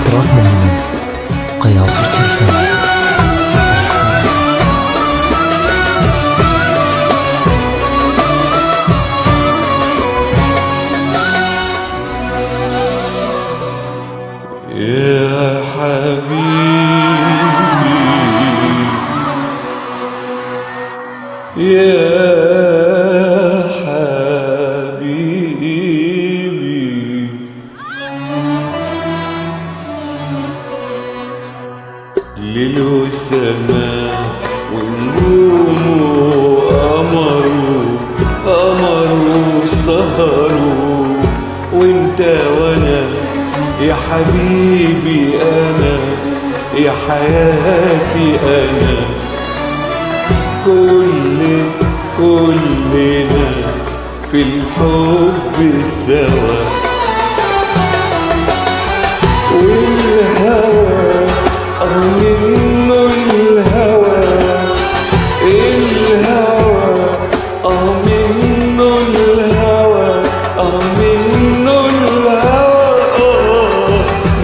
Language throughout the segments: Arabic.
تراب من قياصرة الفم. يا حبيبي يا حبيبي ليل وسماء ونجوم قمروا سهروا وانت وانا يا حبيبي أنا يا حياتي أنا كلنا في الحب سوا والهوى منه الهوى منه الهوى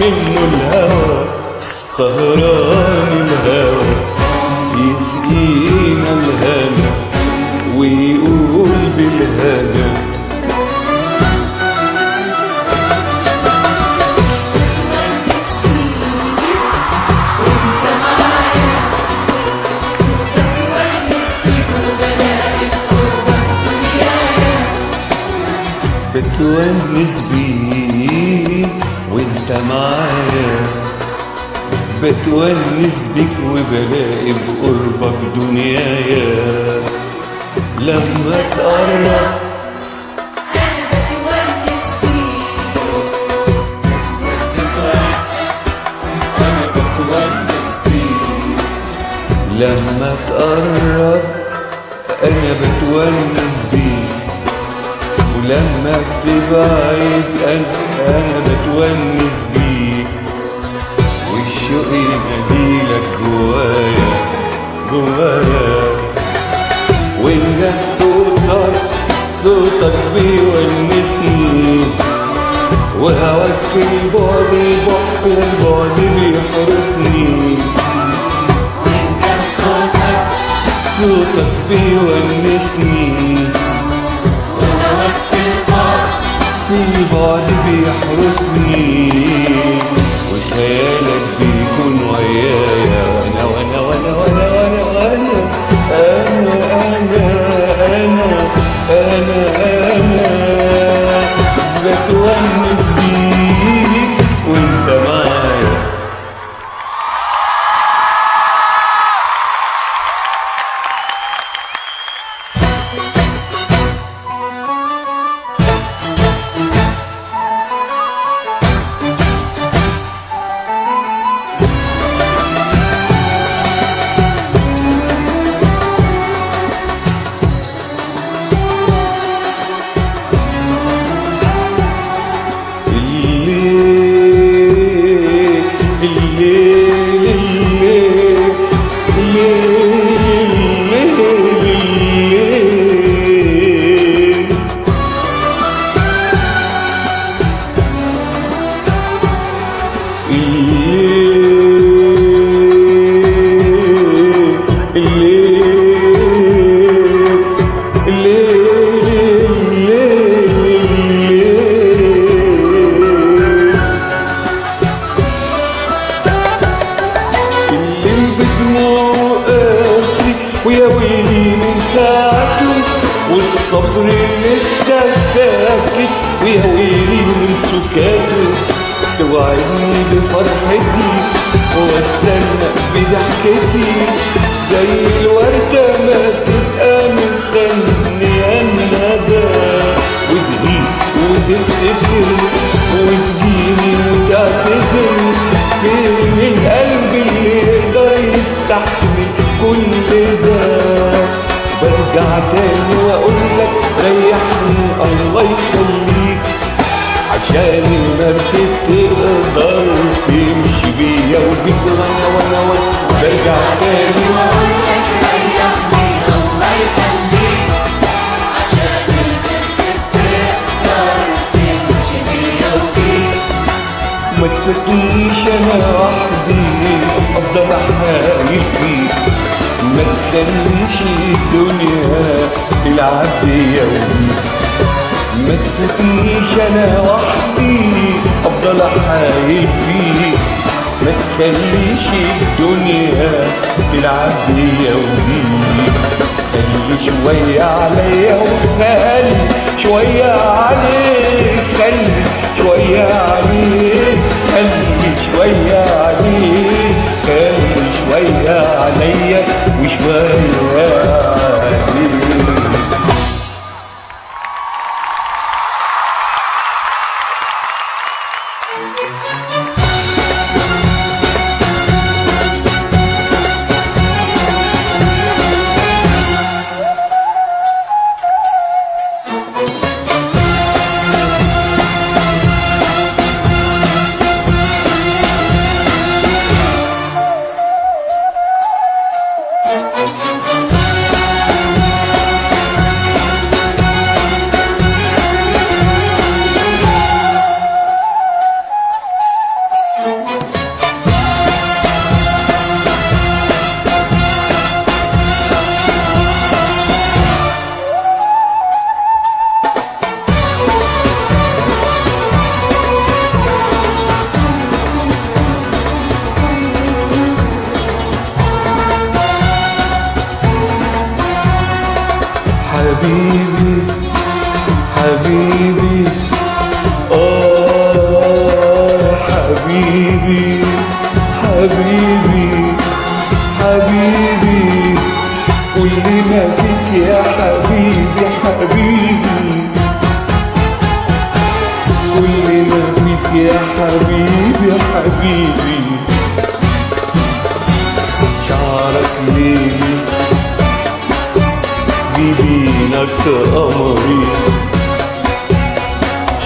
منه الهوى سهران الهوى يسقينا الهنا ويقول بالهنا بتونس بيك وانت معايا بتونس بيك وبلاقي بقربك دنيايا لما تقرب انا بتونس بيك لما تقرب انا بتونس بيك ولما بتبعد انا بتونس بيك والشوق يناديلك جوايا وانت صوتك بيونسني وهواك في البعد البعد بيحرسني وانت صوتك بيونسني وهواك في البعد بيحرسني وخيالك بيكون ويايا وانا بتونس بيك وانت معايا. ويا ويلي من ساعته والصبر لسه ساكت ويا ويلي من سكاته توعدني بفرحتي واستنى بضحكتي زي الوردة ما تبقى مستنية الندى وتغيب وتفتكر وتجيني وتعتذر فين القلب اللي يقدر يستحمل كل ده برجع تاني واقولك ريحني الله يخليك عشان المركب تقدر تمشي بيا وبيك وانا برجع تاني واقولك ريحني الله ما تخليش الدنيا تلعب بيا وبيك، ما تفوتنيش انا وحدي افضل احايل فيك، ما تخليش الدنيا تلعب بيا وبيك، خلي شوية عليا وخلي شوية عليك، خلي شوية عليك، خلي شوية عليك، خلي شوية عليا وشوية عليك. حبيبي حبيبي حبيبي حبيبي حبيبي كل ما فيك يا حبيبي حبيبي، كل ما فيك يا حبيبي حبيبي، شعرك ليلي بيبينك قمري،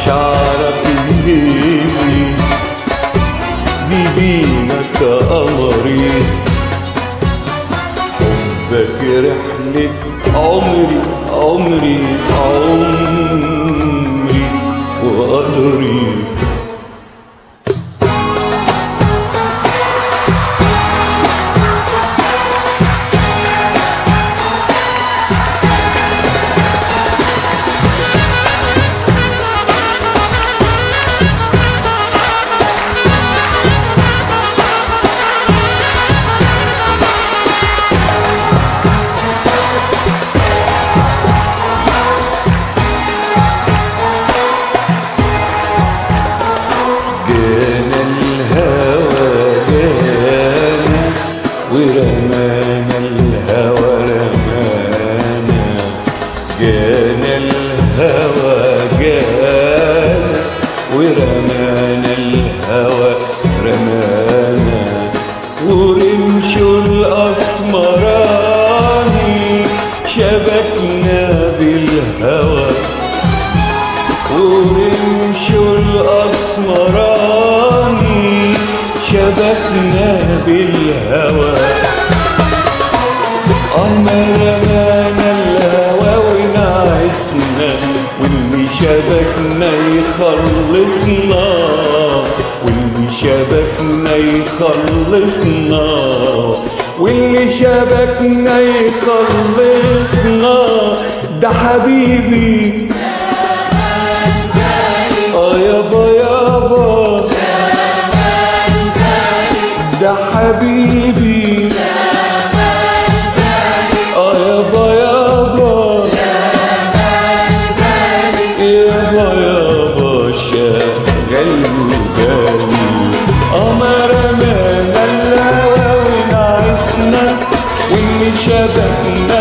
شعرك ليلي بيبينك قمري، حبك رحلة عمري عمري عمري وقدري. ورمانا الهوى رمانا، جانا الهوى جانا ورمانا الهوى رمانا، ورمشو الأسمراني شبكنا بالهوى، ورمشو الأسمراني شبكنا بالهوى، رمانا الهوى ونعسنا واللي شبكنا يخلصنا، واللي شبكنا يخلصنا، واللي شبكنا يخلصنا، ده حبيبي يابا يابا، ده حبيبي يابا يابا، يابا يابا شغل بالي، رمانا الهوى ونعسنا واللي شبكنا